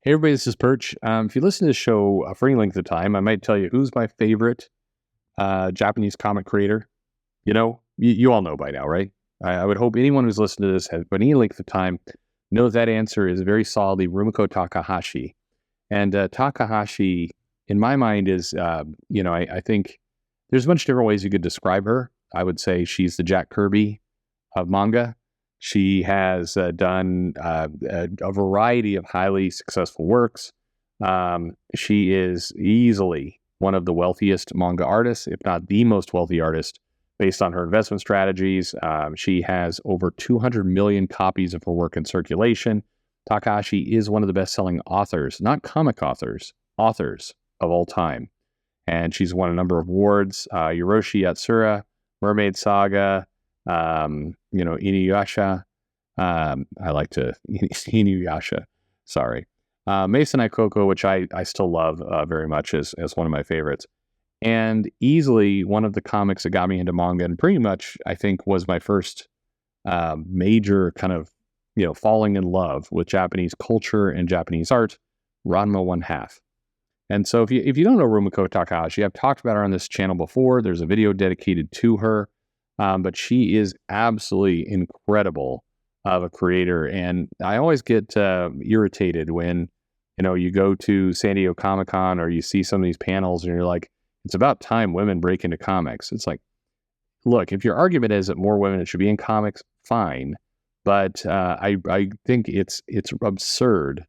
Hey everybody, this is Perch. If you listen to the show for any length of time, I might tell you who's my favorite Japanese comic creator. You all know by now, right? I would hope anyone who's listened to this has, but any length of time, knows that answer is very solidly Rumiko Takahashi. And Takahashi, in my mind, is, I think there's a bunch of different ways you could describe her. I would say she's the Jack Kirby of manga. She has done a variety of highly successful works. She is easily one of the wealthiest manga artists, if not the most wealthy artist, based on her investment strategies. She has over 200 million copies of her work in circulation. Takahashi is one of the best-selling authors, not comic authors, authors of all time. And she's won a number of awards, Yoroshi Yatsura, Mermaid Saga, Inuyasha. I like to Inuyasha. Sorry, Mason Ikoko, which I still love very much as one of my favorites, and easily one of the comics that got me into manga, and pretty much I think was my first major kind of falling in love with Japanese culture and Japanese art. Ranma 1/2. And so if you don't know Rumiko Takahashi, I've talked about her on this channel before. There's a video dedicated to her. But she is absolutely incredible of a creator. And I always get irritated when, you go to San Diego Comic-Con or you see some of these panels and you're like, it's about time women break into comics. It's like, look, if your argument is that more women should be in comics, fine. But I think it's absurd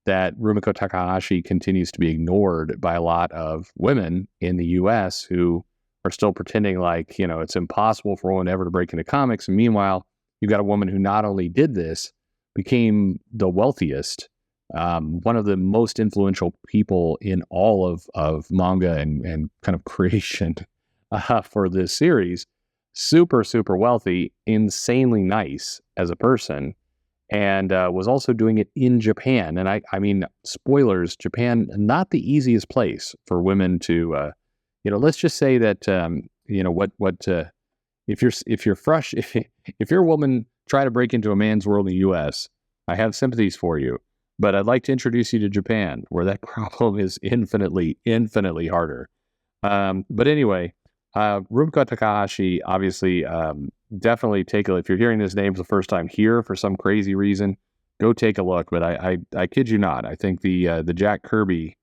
that Rumiko Takahashi continues to be ignored by a lot of women in the U.S. who are still pretending like, it's impossible for a woman ever to break into comics. And meanwhile, you've got a woman who not only did this, became the wealthiest, one of the most influential people in all of manga and kind of creation for this series. Super, super wealthy, insanely nice as a person, and was also doing it in Japan. And I mean, spoilers, Japan, not the easiest place for women to let's just say that if you're a woman try to break into a man's world in the U.S., I have sympathies for you, but I'd like to introduce you to Japan, where that problem is infinitely harder. But anyway, Rumiko Takahashi, obviously, definitely take a look. If you're hearing this name for the first time here for some crazy reason, go take a look. But I kid you not, I think the Jack Kirby,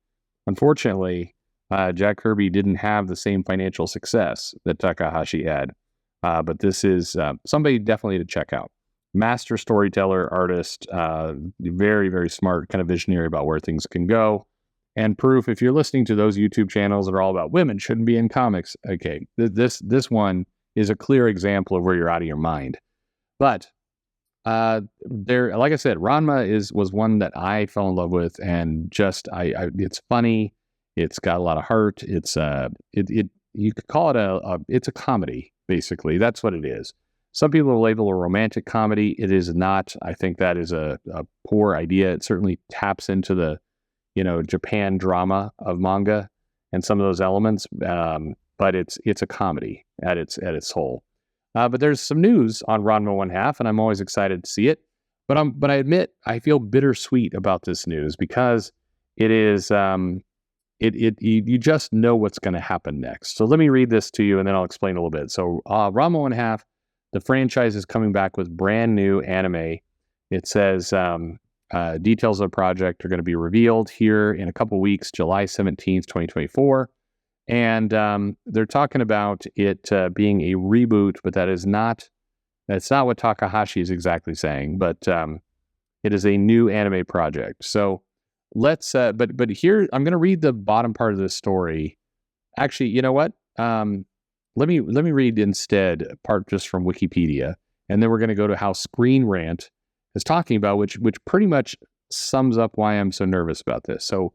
unfortunately. Jack Kirby didn't have the same financial success that Takahashi had, but this is somebody definitely to check out. Master storyteller, artist, very, very smart, kind of visionary about where things can go. And proof, if you're listening to those YouTube channels that are all about women shouldn't be in comics, okay, this one is a clear example of where you're out of your mind. But there, like I said, Ranma was one that I fell in love with, and just it's funny. It's got a lot of heart. It's you could call it it's a comedy, basically. That's what it is. Some people label it a romantic comedy. It is not. I think that is a poor idea. It certainly taps into the, Japan drama of manga and some of those elements. But it's a comedy at its whole. But there's some news on Ranma 1/2, and I'm always excited to see it. But I admit I feel bittersweet about this news because it is. You just know what's going to happen next. So let me read this to you, and then I'll explain a little bit. So Ranma 1/2, the franchise is coming back with brand new anime. It says details of the project are going to be revealed here in a couple weeks, July 17th, 2024. And they're talking about it being a reboot, but that's not what Takahashi is exactly saying, but it is a new anime project. So let's, but here, I'm going to read the bottom part of this story. Actually, you know what? Let me read instead part just from Wikipedia, and then we're going to go to how Screen Rant is talking about, which pretty much sums up why I'm so nervous about this. So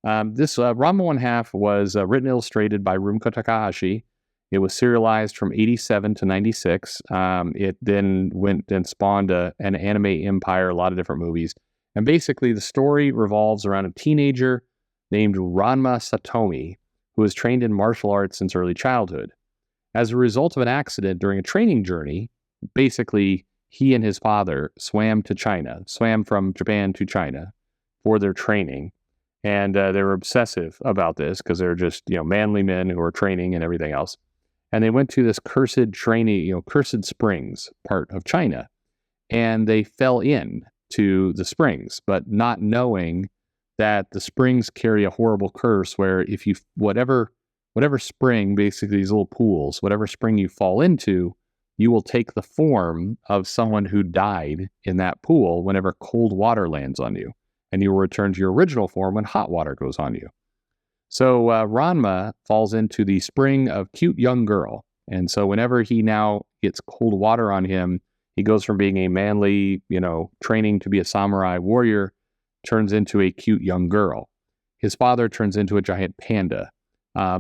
this Ranma 1/2 was written and illustrated by Rumiko Takahashi. It was serialized from 87 to 96. It then went and spawned an anime empire, a lot of different movies. And basically, the story revolves around a teenager named Ranma Satomi, who was trained in martial arts since early childhood. As a result of an accident during a training journey, basically, he and his father swam from Japan to China for their training. And they were obsessive about this because they're just, manly men who are training and everything else. And they went to this cursed training, cursed springs part of China. And they fell in to the springs, but not knowing that the springs carry a horrible curse where if you, whatever spring, basically these little pools, whatever spring you fall into, you will take the form of someone who died in that pool whenever cold water lands on you. And you will return to your original form when hot water goes on you. So Ranma falls into the spring of cute young girl. And so whenever he now gets cold water on him, he goes from being a manly, training to be a samurai warrior, turns into a cute young girl. His father turns into a giant panda.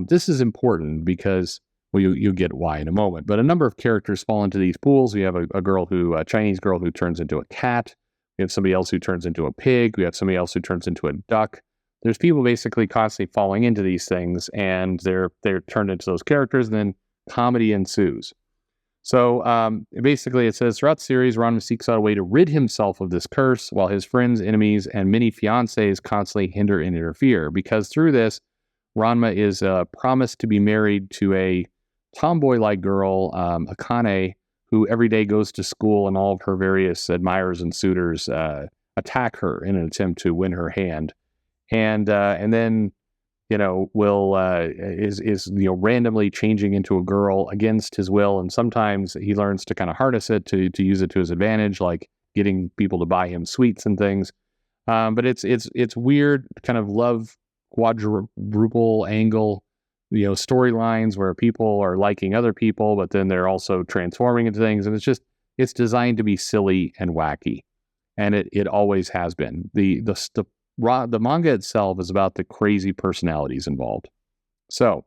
This is important because, well, you'll get why in a moment. But a number of characters fall into these pools. We have a Chinese girl who turns into a cat. We have somebody else who turns into a pig. We have somebody else who turns into a duck. There's people basically constantly falling into these things, and they're turned into those characters, and then comedy ensues. So basically it says, throughout the series, Ranma seeks out a way to rid himself of this curse, while his friends, enemies, and many fiancés constantly hinder and interfere. Because through this, Ranma is promised to be married to a tomboy-like girl, Akane, who every day goes to school, and all of her various admirers and suitors attack her in an attempt to win her hand. And then, is randomly changing into a girl against his will, and sometimes he learns to kind of harness it to use it to his advantage, like getting people to buy him sweets and things. But it's weird kind of love quadruple angle, storylines where people are liking other people, but then they're also transforming into things, and it's designed to be silly and wacky, and it always has been. The manga itself is about the crazy personalities involved. So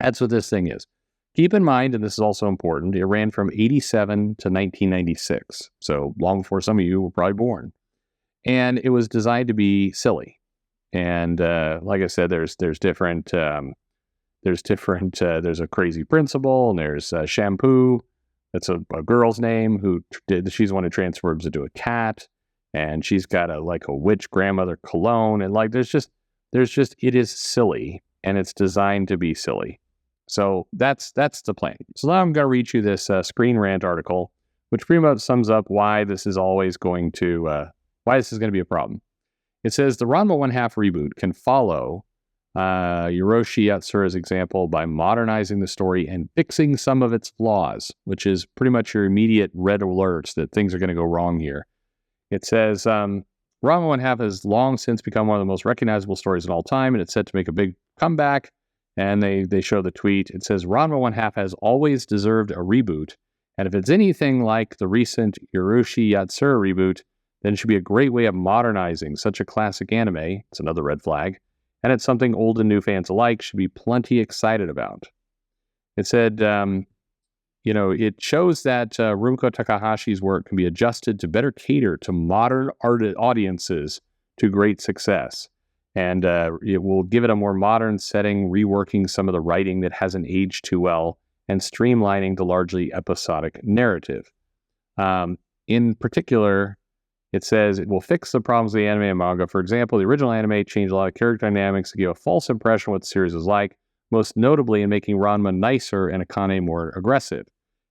that's what this thing is. Keep in mind, and this is also important, it ran from 1987 to 1996, so long before some of you were probably born, and it was designed to be silly. And like I said, there's different. There's a crazy principal, and there's Shampoo. That's a girl's name she's the one who transforms into a cat, and she's got a witch grandmother cologne, and there's just it is silly, and it's designed to be silly. So that's the plan. So now I'm going to read you this Screen Rant article, which pretty much sums up why this is going to be a problem. It says the Ranma 1/2 reboot can follow Hiroshi Yatsura's example by modernizing the story and fixing some of its flaws, which is pretty much your immediate red alerts that things are going to go wrong here. It says, Ranma 1/2 has long since become one of the most recognizable stories in all time, and it's set to make a big comeback. And they show the tweet. It says, Ranma 1/2 has always deserved a reboot, and if it's anything like the recent Hiroshi Yatsura reboot, then it should be a great way of modernizing such a classic anime. It's another red flag. And it's something old and new fans alike should be plenty excited about. It said, it shows that Rumiko Takahashi's work can be adjusted to better cater to modern audiences to great success. And it will give it a more modern setting, reworking some of the writing that hasn't aged too well, and streamlining the largely episodic narrative. In particular, it says it will fix the problems of the anime and manga. For example, the original anime changed a lot of character dynamics to give a false impression of what the series was like, most notably in making Ranma nicer and Akane more aggressive.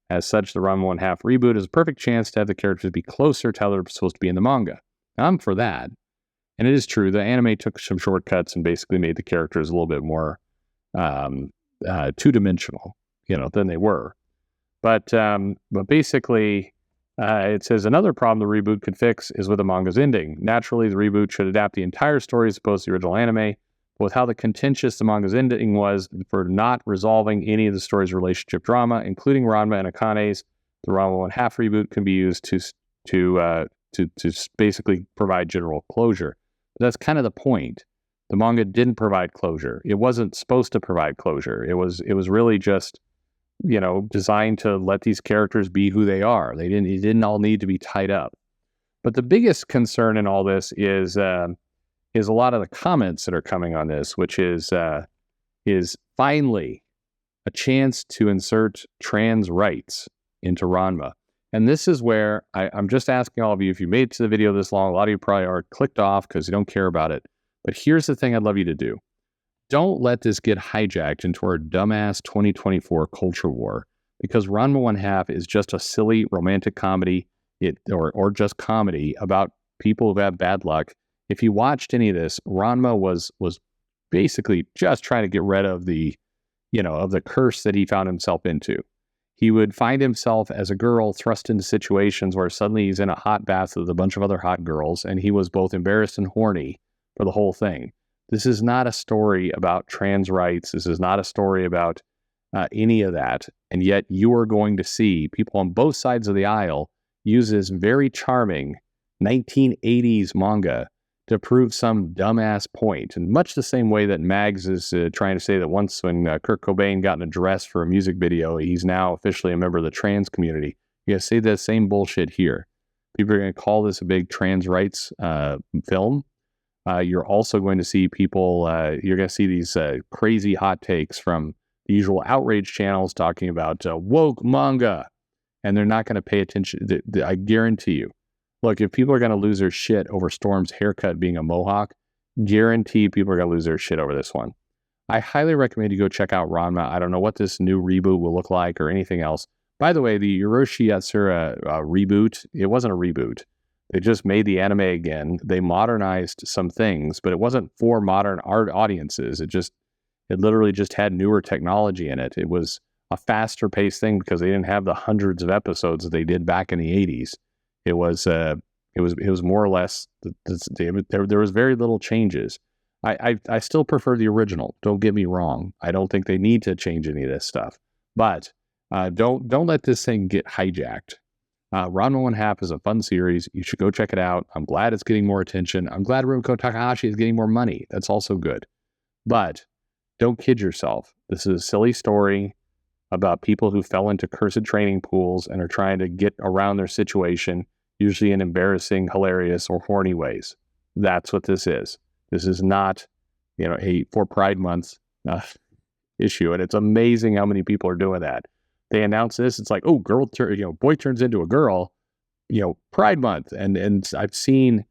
As such, the Ranma 1/2 reboot is a perfect chance to have the characters be closer to how they're supposed to be in the manga. Now, I'm for that. And it is true, the anime took some shortcuts and basically made the characters a little bit more two-dimensional, than they were. But basically, it says another problem the reboot could fix is with the manga's ending. Naturally, the reboot should adapt the entire story as opposed to the original anime, but with how the contentious the manga's ending was for not resolving any of the story's relationship drama, including Ranma and Akane's, the Ranma 1/2 reboot can be used to basically provide general closure. But that's kind of the point. The manga didn't provide closure. It wasn't supposed to provide closure. It was really just designed to let these characters be who they are. It didn't all need to be tied up. But the biggest concern in all this is a lot of the comments that are coming on this, which is finally a chance to insert trans rights into Ranma. And this is where I'm just asking all of you, if you made it to the video this long, a lot of you probably are clicked off because you don't care about it. But here's the thing I'd love you to do. Don't let this get hijacked into our dumbass 2024 culture war, because Ranma One Half is just a silly romantic comedy, or just comedy about people who've had bad luck. If you watched any of this, Ranma was basically just trying to get rid of the curse that he found himself into. He would find himself as a girl thrust into situations where suddenly he's in a hot bath with a bunch of other hot girls, and he was both embarrassed and horny for the whole thing. This is not a story about trans rights. This is not a story about any of that. And yet you are going to see people on both sides of the aisle use this very charming 1980s manga to prove some dumbass point. In much the same way that Mags is trying to say that once when Kurt Cobain got in a dress for a music video, he's now officially a member of the trans community. You gotta say that same bullshit here. People are going to call this a big trans rights film. You're also going to see people, you're going to see these crazy hot takes from the usual outrage channels talking about woke manga, and they're not going to pay attention. I guarantee you. Look, if people are going to lose their shit over Storm's haircut being a mohawk, guarantee people are going to lose their shit over this one. I highly recommend you go check out Ranma. I don't know what this new reboot will look like or anything else. By the way, the Hiroshi Yatsura reboot, it wasn't a reboot. They just made the anime again. They modernized some things, but it wasn't for modern art audiences. It literally just had newer technology in it. It was a faster paced thing because they didn't have the hundreds of episodes that they did back in the 80s. It was more or less, there was very little changes. I still prefer the original. Don't get me wrong. I don't think they need to change any of this stuff. But don't let this thing get hijacked. Ranma One Half is a fun series. You should go check it out. I'm glad it's getting more attention. I'm glad Rumiko Takahashi is getting more money. That's also good. But don't kid yourself. This is a silly story about people who fell into cursed training pools and are trying to get around their situation, usually in embarrassing, hilarious, or horny ways. That's what this is. This is not, a for Pride Month issue, and it's amazing how many people are doing that. They announce this, it's like, oh, boy turns into a girl, Pride Month, and I've seen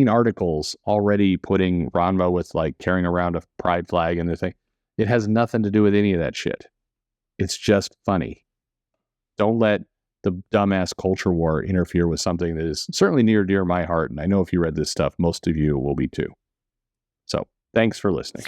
articles already putting Ranma with like carrying around a pride flag and the thing. It has nothing to do with any of that shit. It's just funny. Don't let the dumbass culture war interfere with something that is certainly near and dear to my heart, and I know if you read this stuff, most of you will be too. So, thanks for listening.